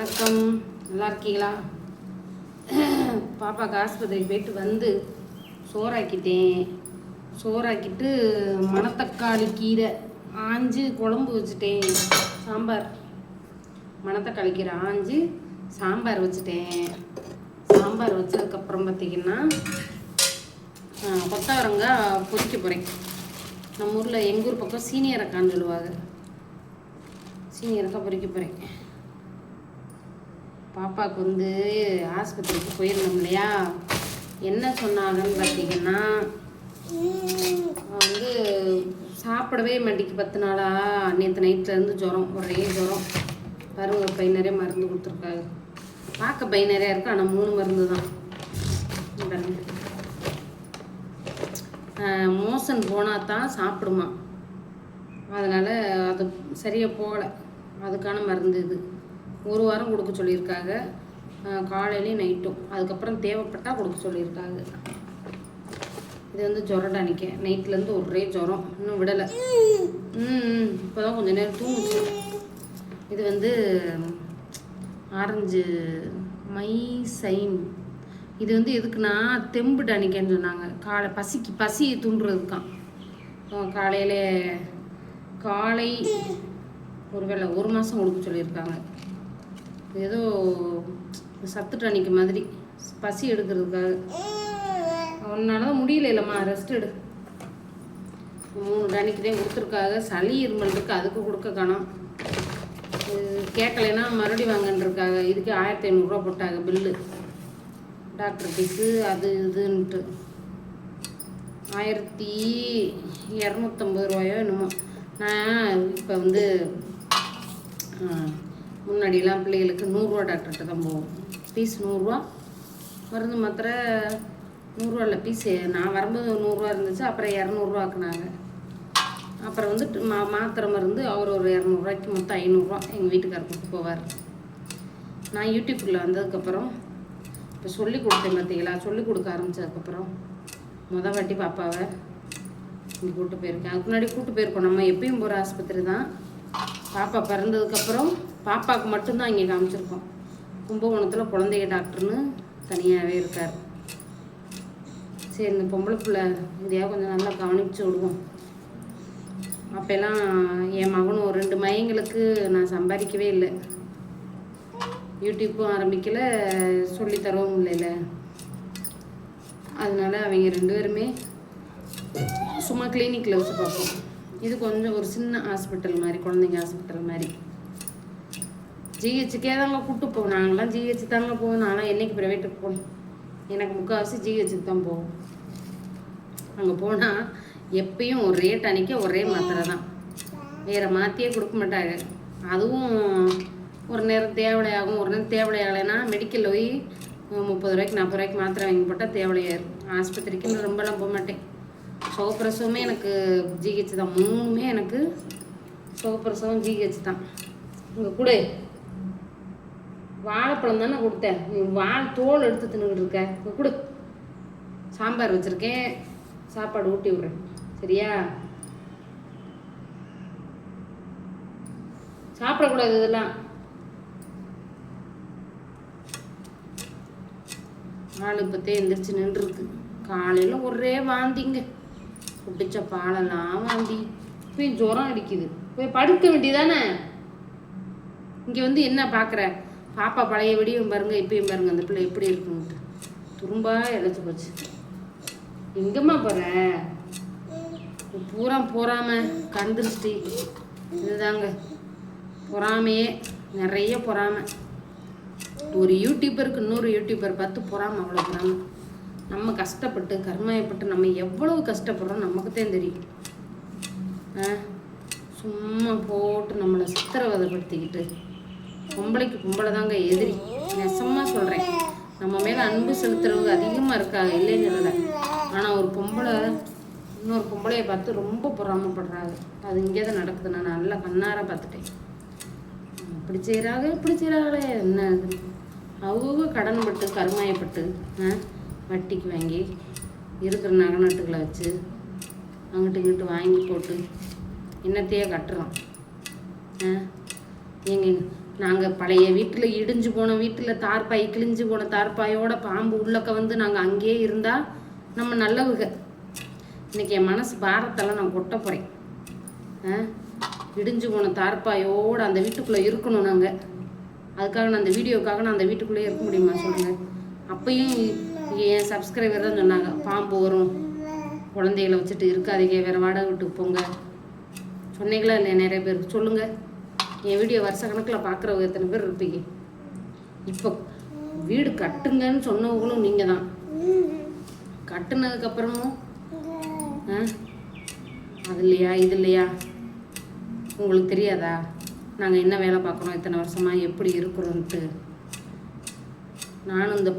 வணக்கம், நல்லா இருக்கீங்களா? பாப்பாவுக்கு ஆஸ்பத்திரிக்கு போயிட்டு வந்து சோறாக்கிட்டு மணத்தக்காளி கீரை ஆஞ்சு குழம்பு வச்சுட்டேன். சாம்பார், மணத்தக்காளி கீரை ஆஞ்சு சாம்பார் வச்சுட்டேன். சாம்பார் வச்சதுக்கப்புறம் பார்த்திங்கன்னா கொத்தவரங்காய் பொரிக்க போகிறேன். நம்ம ஊரில் எங்கள் ஊர் பக்கம் சீனியரக்கான்னு சொல்லுவாங்க. சீனியரக்காய் பொரிக்க போகிறேன். பாப்பாவுக்கு வந்து ஆஸ்பத்திரிக்கு போயிருந்தோம் இல்லையா, என்ன சொன்னாங்கன்னு பார்த்தீங்கன்னா வந்து சாப்பிடவே மாட்டேக்கு 10 நாளாக. நேற்று நைட்லேருந்து ஜுரம், ஒரே ஜுரம். பாருங்க, பை நிறைய மருந்து கொடுத்துருக்காங்க. பார்க்க பை நிறையா இருக்குது, ஆனால் 3 மருந்து தான். மோசன் போனால் தான் சாப்பிடுமா, அதனால் அது சரியாக போகலை. அதுக்கான மருந்து இது 1 வாரம் கொடுக்க சொல்லியிருக்காங்க, காலையிலையும் நைட்டும். அதுக்கப்புறம் தேவைப்பட்டால் கொடுக்க சொல்லியிருக்காங்க. இது வந்து ஜுரடானிக்க நைட்லேருந்து ஒரே ஜுரம், இன்னும் விடலை. இப்போ தான் கொஞ்சம் நேரம் தூங்குச்சு. இது வந்து ஆரஞ்சு மைசைன். இது வந்து எதுக்குன்னா தெம்பு டானிக்கன்னு சொன்னாங்க. பசி தூண்டுறதுக்கான். காலை ஒருவேளை 1 மாதம் கொடுக்க சொல்லியிருக்காங்க. ஏதோ சத்து டானிக்கு மாதிரி பசி எடுக்கிறதுக்காக. அவனால தான் முடியல, இல்லைம்மா ரெஸ்ட் எடு. 3 டானிக்கு தான் கொடுத்துருக்காங்க. சளி இருமல் இருக்குது, அதுக்கு கொடுக்க காணோம். கேட்கலைன்னா மறுபடியும் வாங்கன்றிருக்காங்க. இதுக்கு 1500 ரூபா போட்டாங்க பில்லு. டாக்டர் ஃபீஸு அது இதுன்ட்டு 1250 ரூபாயோ என்னமோ. நான் இப்போ வந்து முன்னாடியெல்லாம் பிள்ளைகளுக்கு 100 ரூபா டாக்டர்கிட்ட தான் போவோம். ஃபீஸ் 100 ரூபா, மருந்து மாத்திரை 100 ரூபா இல்லை ஃபீஸு. நான் வரும்போது 100 ரூபா இருந்துச்சு, அப்புறம் 200 ரூபா ஆக்குனாங்க. அப்புறம் வந்து மாத்திரை மருந்து அவர் ஒரு 200 ரூபாய்க்கு, மொத்தம் 500 ரூபா எங்கள் வீட்டுக்காரருக்கு போவார். நான் யூடியூப்பில் வந்ததுக்கப்புறம் இப்போ சொல்லி கொடுத்தேன் பார்த்தீங்களா, சொல்லி கொடுக்க ஆரம்பித்ததுக்கப்புறம் வாட்டி பாப்பாவை இங்கே கூப்பிட்டு போயிருக்கேன். அதுக்கு முன்னாடி கூப்பிட்டு போயிருக்கோம். நம்ம எப்பயும் போகிற ஆஸ்பத்திரி தான். பாப்பா பிறந்ததுக்கப்புறம் பாப்பாவுக்கு மட்டும்தான் இங்கே காமிச்சிருக்கோம். கும்பகோணத்தில் குழந்தைங்க டாக்டர்னு தனியாகவே இருக்கார். சரி, இந்த பொம்பளை பிள்ளை இதையாக கொஞ்சம் நல்லா கவனிச்சு விடுவோம். அப்போல்லாம் என் மகனும் 2 மையங்களுக்கு நான் சம்பாதிக்கவே இல்லை, யூடியூப்பும் ஆரம்பிக்கலை, சொல்லித்தரவும் இல்லைல்ல. அதனால அவங்க 2 பேருமே சும்மா கிளினிக்கில் வச்சு பார்ப்போம். இது கொஞ்சம் ஒரு சின்ன ஹாஸ்பிட்டல் மாதிரி, குழந்தைங்க ஹாஸ்பிட்டல் மாதிரி. ஜிஹெச்சுக்கே தாங்க கூப்பிட்டு போவோம். நாங்களாம் ஜிஹெச்சு தாங்க போவோம். நான்லாம் என்றைக்கு ப்ரைவேட்டுக்கு போகணும், எனக்கு முக்கால்வாசி ஜிஹெச்சுக்கு தான் போவோம். அங்கே போனால் எப்பயும் ஒரே டானிக்க ஒரே மாத்திரை தான், வேறு மாற்றியே கொடுக்க மாட்டாங்க. அதுவும் ஒரு நேரம் தேவையாகும், ஒரு நேரம் தேவையாகலைன்னா மெடிக்கலில் போய் 30 ரூபாய்க்கு 40 ரூபாய்க்கு மாத்திரை வாங்கி போட்டால் தேவையாயிரும். ஆஸ்பத்திரிக்குன்னு ரொம்பலாம் போக மாட்டேன். சுகப்பிரசவமே எனக்கு ஜிஹெச் தான். 3மே எனக்கு சுகப்பிரசவம் ஜிஹெச் தான். இங்கே கூட வாழைப்பழம் தானே கொடுத்தேன், நீ தோல் எடுத்து தின்னுக்கிட்டு இருக்க. இங்கே கொடு, சாம்பார் வச்சுருக்கேன், சாப்பாடு ஊட்டி விட்றேன், சரியா? சாப்பிடக்கூடாது இதெல்லாம். ஆள் இப்போத்தே எந்திரிச்சு நின்றுருக்கு. காலையில் ஒரே வாந்திங்க, குடிச்ச பாலெல்லாம் வாந்தி. போய் ஜுரம் அடிக்குது, போய் படுக்க வேண்டியதானே. இங்கே வந்து என்ன பார்க்குற, பாப்பா பழைய விடியும் பாருங்க, இப்பயும் பாருங்க அந்த பிள்ளை எப்படி இருக்குன்ட்டு துரும்பா இழைச்சி போச்சு. எங்கம்மா போகிற? பூரா போறாம கந்திருஷ்டி. இதுதாங்க பொறாமையே, நிறைய பொறாமை. ஒரு யூடியூபருக்கு இன்னொரு யூடியூபர் பார்த்து பொறாமை, அவ்வளோ பொறாமை. நம்ம கஷ்டப்பட்டு கர்மாயப்பட்டு நம்ம எவ்வளவு கஷ்டப்படுறோம் நமக்குத்தான் தெரியும். சும்மா போட்டு நம்மளை சித்திரவதைப்படுத்திக்கிட்டு, பொம்பளைக்கு பொம்பளை தாங்க எதிரி. நெசமாக சொல்கிறேன். நம்ம மேலே அன்பு செலுத்துறவங்க அதிகமாக இருக்காங்க, இல்லைன்னு சொல்லலை. ஆனால் ஒரு பொம்பளை இன்னொரு பொம்பளையை பார்த்து ரொம்ப பொறாமப்படுறாங்க. அது இங்கே தான் நடக்குது. நான் நல்லா கண்ணார பார்த்துட்டேன். இப்படி செய்கிறாங்களே என்ன அது. அவங்க கடன் பட்டு கருமாயப்பட்டு வட்டிக்கு வாங்கி இருக்கிற நகை நட்டுகளை வச்சு அங்கிட்டு இங்கிட்டு வாங்கி போட்டு என்னத்தையே கட்டுறோம். எங்க நாங்கள் பழைய வீட்டில் இடிஞ்சு போன வீட்டில் தார்பாய் கிழிஞ்சு போன தார்பாயோட பாம்பு உள்ளக்க வந்து நாங்கள் அங்கேயே இருந்தால் நம்ம நல்லவுக. இன்றைக்கி என் மனசு பாரத்தெல்லாம் நான் கொட்ட போகிறேன். இடிஞ்சு போன தார்பாயோடு அந்த வீட்டுக்குள்ளே இருக்கணும் நாங்கள். அதுக்காக நான் அந்த வீடியோக்காக நான் அந்த வீட்டுக்குள்ளேயே இருக்க முடியுமா சொல்லுங்கள்? அப்பையும் என் சப்ஸ்கிரைபர் தான் சொன்னாங்க, பாம்பு வரும், குழந்தைகளை வச்சுட்டு இருக்காதீங்க, வேறு வாடகை வீட்டுக்கு போங்க. சொன்னீங்களா இல்லையா? நிறைய பேர் சொல்லுங்கள். என் வீடியோ வருஷ கணக்கில் பார்க்குறவங்க எத்தனை பேர் இருப்பீங்க? இப்போ வீடு கட்டுங்கன்னு சொன்னவங்களும் நீங்கள் தான். கட்டுனதுக்கப்புறமும் அது இல்லையா இது இல்லையா உங்களுக்கு தெரியாதா? நாங்கள் என்ன வேலை பார்க்குறோம், இத்தனை வருஷமாக எப்படி இருக்கிறோன்ட்டு. நானும் இந்த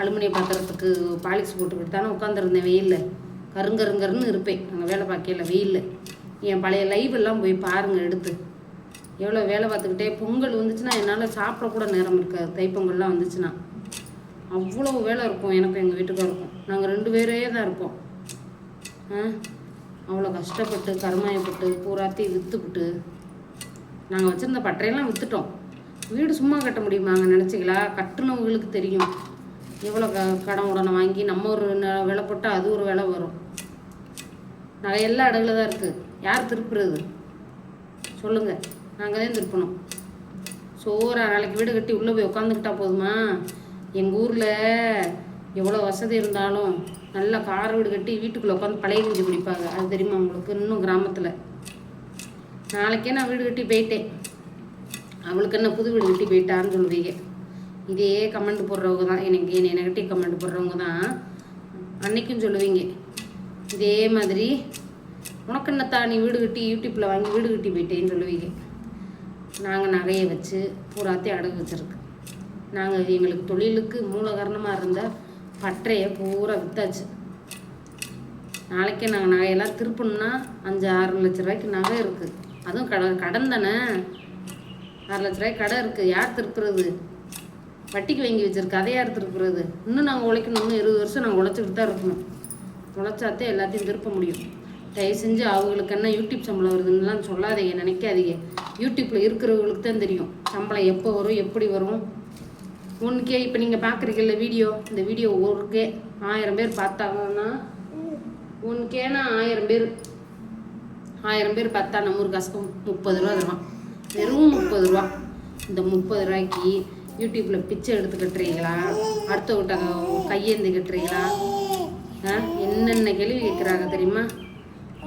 அலுமினிய பாத்திரத்துக்கு பாலிக்ஸ் போட்டுக்கிட்டு தானே உட்காந்துருந்தேன். வெயிலில் கருங்கருங்கருன்னு இருப்பேன் நாங்கள் வேலை பார்க்கல வெயிலில். என் பழைய லைவ் எல்லாம் போய் பாருங்கள் எடுத்து. எவ்வளோ வேலை பார்த்துக்கிட்டே பொங்கல் வந்துச்சுன்னா என்னால் சாப்பிடக்கூட நேரம் இருக்காது. தைப்பொங்கல்லாம் வந்துச்சுன்னா அவ்வளோ வேலை இருக்கும் எனக்கும் எங்கள் வீட்டுக்காருக்கும். நாங்கள் 2 பேரே தான் இருப்போம். அவ்வளோ கஷ்டப்பட்டு கருமாயப்பட்டு பூராத்தி விற்றுப்பிட்டு நாங்கள் வச்சுருந்த பட்டறையெல்லாம் விற்றுட்டோம். வீடு சும்மா கட்ட முடியுமாங்க நினச்சிங்களா? கட்டுனவங்களுக்கு தெரியும் எவ்வளோ கடன் உடனே வாங்கி நம்ம ஒரு விலை போட்டால் அது ஒரு விலை வரும். நகையெல்லாம் அடகுல தான் இருக்குது. யார் திருப்புறது சொல்லுங்கள்? நாங்கள் தான் திருப்பணும். சோறா நாளைக்கு வீடு கட்டி உள்ளே போய் உட்காந்துக்கிட்டா போதுமா? எங்கள் ஊரில் எவ்வளோ வசதி இருந்தாலும் நல்லா கார் வீடு கட்டி வீட்டுக்குள்ளே உட்காந்து பழைய குஞ்சு பிடிப்பாங்க. அது தெரியுமா உங்களுக்கு? இன்னும் கிராமத்தில் நாளைக்கே நான் வீடு கட்டி போயிட்டேன், அவளுக்கு என்ன புது வீடு கட்டி போயிட்டான்னு சொல்லுவீங்க. இதே கமெண்ட் போடுறவங்க தான் எனக்கு என்னை நெகட்டிவ் கமெண்ட் போடுறவங்க தான் அன்னைக்கும் சொல்லுவீங்க. இதே மாதிரி உனக்கு என்னத்தா நீ வீடு கட்டி யூடியூப்பில் வாங்கி வீடு கட்டி போயிட்டேன்னு சொல்லுவீங்க. நாங்கள் நகையை வச்சு பூராத்தையும் அடகு வச்சுருக்கு. நாங்கள் எங்களுக்கு தொழிலுக்கு மூல காரணமாக இருந்த பட்டறையை பூரா விற்றாச்சு. நாளைக்கே நாங்கள் நகையெல்லாம் திருப்பணுன்னா 5-6 லட்ச ரூபாய்க்கு நகை இருக்குது. அதுவும் கடன் தானே. 6 லட்ச ரூபாய்க்கு கடை இருக்குது. யார் திருப்புறது? வட்டிக்கு வாங்கி வச்சுருக்கு, அதை யார் திருப்புறது? இன்னும் நாங்கள் உழைக்கணும். இன்னும் 20 வருஷம் நாங்கள் உழைச்சிக்கிட்டு தான் இருக்கணும். உழைச்சாத்தே எல்லாத்தையும் திருப்ப முடியும். தயவு செஞ்சு அவங்களுக்கு என்ன யூடியூப் சம்பளம் வருதுன்னுலாம் சொல்லாதீங்க, நினைக்காதீங்க. யூடியூப்பில் இருக்கிறவங்களுக்கு தான் தெரியும் சம்பளம் எப்போ வரும், எப்படி வரும். 1K இப்போ நீங்கள் பார்க்குறீங்கல்ல வீடியோ, இந்த வீடியோ 1K 1000 பேர் பார்த்தாங்கன்னா 1Kனா 1000 பேர் பார்த்தா நம்ம ஒரு காசுக்கு 30 ரூபா தருவான். வெறும் 30 ரூபா. இந்த 30 ரூபாய்க்கு யூடியூப்பில் பிச்சை எடுத்து கட்டுறீங்களா? அடுத்தவங்கிட்ட கையேந்தி கட்டுறீங்களா? என்னென்ன கேள்வி கேட்குறாங்க தெரியுமா?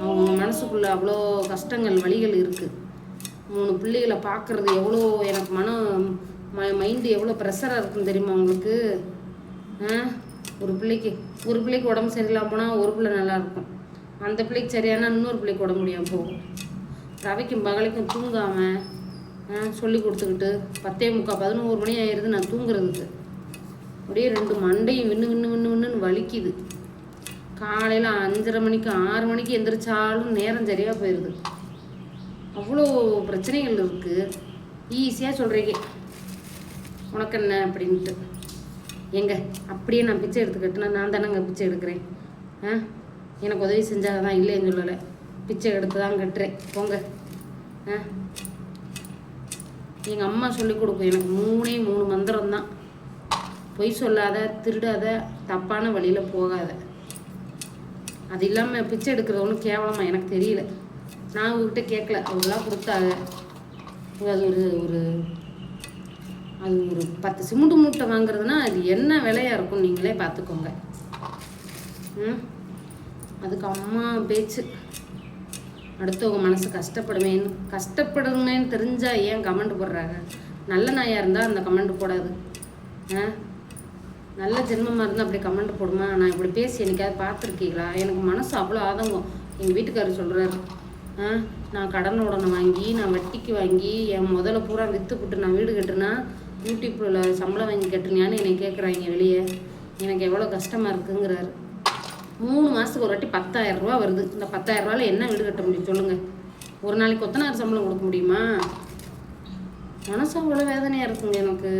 அவங்க மனசுக்குள்ளே அவ்வளோ கஷ்டங்கள் வலிகள் இருக்குது. 3 பிள்ளைகளை பார்க்குறது எவ்வளோ எனக்கு மைண்டு எவ்வளோ ப்ரெஷராக இருக்குன்னு தெரியுமா உங்களுக்கு? ஒரு பிள்ளைக்கு உடம்பு சரியில்லாமல் போனால் ஒரு பிள்ளை நல்லாயிருக்கும். அந்த பிள்ளைக்கு சரியானா இன்னொரு பிள்ளைக்கு உடம்பு முடியாமல் போகும். ரவைக்கும் பகலைக்கும் தூங்காமல் சொல்லி கொடுத்துக்கிட்டு 10:45 11 மணி ஆயிடுது நான் தூங்குறதுக்கு. அப்படியே 2 மண்டையும் விண்ணுன்னு வலிக்குது. காலையில் 5:30 மணிக்கு 6 மணிக்கு எந்திரிச்சாலும் நேரம் சரியாக போயிடுது. அவ்வளோ பிரச்சனைகள் இருக்குது. ஈஸியாக சொல்கிறீங்க உனக்கு என்ன அப்படின்ட்டு. அப்படியே நான் பிச்சை எடுத்துக்கிட்டேன்னா நான் தானேங்க பிச்சை எடுக்கிறேன். எனக்கு உதவி செஞ்சால் தான் இல்லைன்னு சொல்லலை, பிச்சை எடுத்து தான் கட்டுறேன் போங்க. எங்கள் அம்மா சொல்லிக் கொடுக்கும் எனக்கு 3 மந்திரம் தான். பொய் சொல்லாத, திருடாத, தப்பான வழியில் போகாத. அது இல்லாமல் பிச்சை எடுக்கிறது ஒன்றும் கேவலமாக எனக்கு தெரியல. நான் உங்ககிட்ட கேட்கல, அவங்களாம் கொடுத்தாங்க. அது ஒரு 10 சிமெண்ட் மூட்டை வாங்குறதுனா அது என்ன விலையாக இருக்கும் நீங்களே பார்த்துக்கோங்க. அதுக்கு அம்மா பேச்சு. அடுத்தவங்க மனசு கஷ்டப்படுமேன்னு தெரிஞ்சால் ஏன் கமெண்ட் போடுறாங்க? நல்ல நாயாக இருந்தால் அந்த கமெண்ட் போடாது. நல்ல ஜென்மமாக இருந்தால் அப்படி கமெண்ட் போடுமா? நான் இப்படி பேசி எனக்காவது பார்த்துருக்கீங்களா? எனக்கு மனசு அவ்வளோ ஆதங்கம். எங்கள் வீட்டுக்காரர் சொல்கிறாரு, நான் கடன் உடனே வாங்கி நான் வட்டிக்கு வாங்கி என் முதல்ல பூரா விற்றுப்புட்டு நான் வீடு கட்டுனா யூடியூப்பில் சம்பளம் வாங்கி கட்டுனியான்னு என்னை கேட்குறாங்க வெளியே. எனக்கு எவ்வளோ கஷ்டமாக இருக்குங்கிறாரு. 3 மாதத்துக்கு ஒரு வாட்டி 10,000 ரூபா வருது. இந்த 10,000 ரூபாயில் என்ன வீடு கட்ட முடியும் சொல்லுங்கள்? ஒரு நாளைக்கு கொத்தனார் சம்பளம் கொடுக்க முடியுமா? மனசு அவ்வளோ வேதனையாக இருக்குங்க எனக்கு.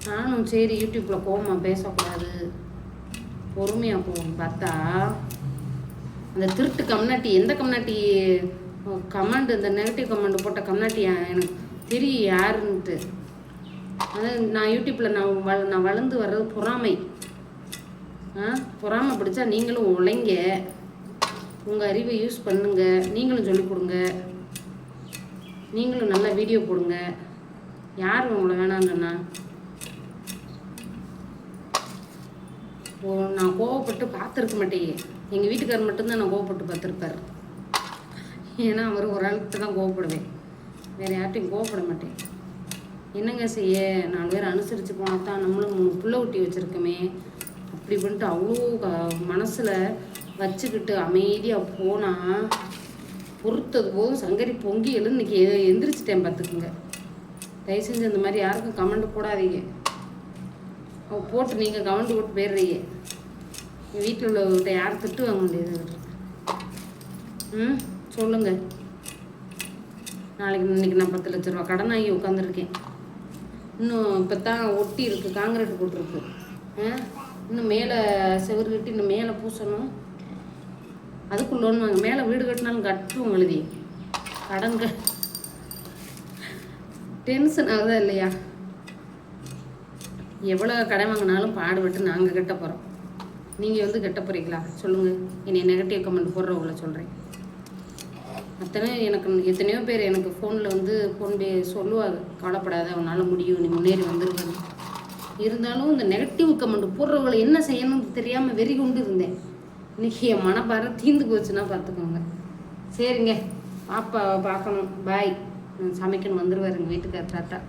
நானும் சரி யூடியூப்பில் கோவமாக பேசக்கூடாது, பொறுமையாக போகும் பார்த்தா அந்த திருட்டு கம்னாட்டி, எந்த கம்னாட்டி கமெண்ட், இந்த நெகட்டிவ் கமெண்ட் போட்ட கம்னாட்டி எனக்கு தெரியும் யாருன்ட்டு. அதான் நான் யூடியூப்பில் நான் வளர்ந்து வர்றது பொறாமை. பொறாமை பிடிச்சா நீங்களும் உழைங்க, உங்கள் அறிவை யூஸ் பண்ணுங்க, நீங்களும் சொல்லிக் கொடுங்க, நீங்களும் நல்லா வீடியோ போடுங்க. யார் உங்களை வேணாங்கன்னா? நான் கோவப்பட்டு பார்த்துருக்க மாட்டேயே. எங்கள் வீட்டுக்காரர் மட்டும்தான் நான் கோவப்பட்டு பார்த்துருப்பார். ஏன்னா அவர் ஒரு ஆளுக்கு தான் கோவப்படுவேன், வேறு யார்ட்டையும் கோவப்பட மாட்டேன். என்னங்க செய்ய, 4 பேர் அனுசரித்து போனால் தான், நம்மளும் 3 புள்ள ஊட்டி வச்சுருக்கோமே அப்படி பண்ணிட்டு அவ்வளோ மனசில் வச்சுக்கிட்டு அமைதியாக போனால் பொறுத்தது போதும் சங்கரி பொங்கி இன்னைக்கு எந்திரிச்சிட்டேன் பார்த்துக்குங்க. தயவு செஞ்சு இந்த மாதிரி யாருக்கும் கமெண்ட் போடாதீங்க. போட்டு நீங்கள் கமெண்ட் போட்டு போயிடுறீங்க. எங்கள் வீட்டில் உள்ளவங்கள்ட்ட யார் திட்டு வாங்க முடியாது. சொல்லுங்கள். இன்னைக்கு நான் 10 லட்ச ரூபா கடன் ஆகி உட்காந்துருக்கேன். இன்னும் இப்போ தான் ஒட்டி இருக்குது, காங்கிரீட் போட்டிருக்கு. இன்னும் மேலே செவரு கட்டி இன்னும் மேலே பூசணும். அதுக்கு லோன் வாங்க, மேலே வீடு கட்டினாலும் கட்டுவோம் எழுதி. கடன்க டென்ஷன் ஆகுதா இல்லையா? எவ்வளோ கடன் வாங்கினாலும் பாடுபட்டு நாங்கள் கட்ட போகிறோம். நீங்கள் கட்ட போகிறீங்களா சொல்லுங்கள். என்னை நெகட்டிவ் கமெண்ட் போடுறவங்கள சொல்கிறேன். அத்தனை எனக்கு எத்தனையோ பேர் எனக்கு ஃபோன் சொல்லுவாங்க, கவலைப்படாத, அவனால் முடியும், நீ முன்னேறி வந்துருவேன். இருந்தாலும் இந்த நெகட்டிவ் கமெண்ட் போடுறவங்களை என்ன செய்யணும்னு தெரியாமல் வெறி கொண்டு இருந்தேன். இன்றைக்கி என் மனப்பாரம் தீர்ந்து போச்சுன்னா பார்த்துக்கோங்க. சரிங்க, பாப்பா பார்க்கணும். பாய். சமைக்கணும், வந்துடுவார் எங்கள் வீட்டுக்கார். தாத்தா.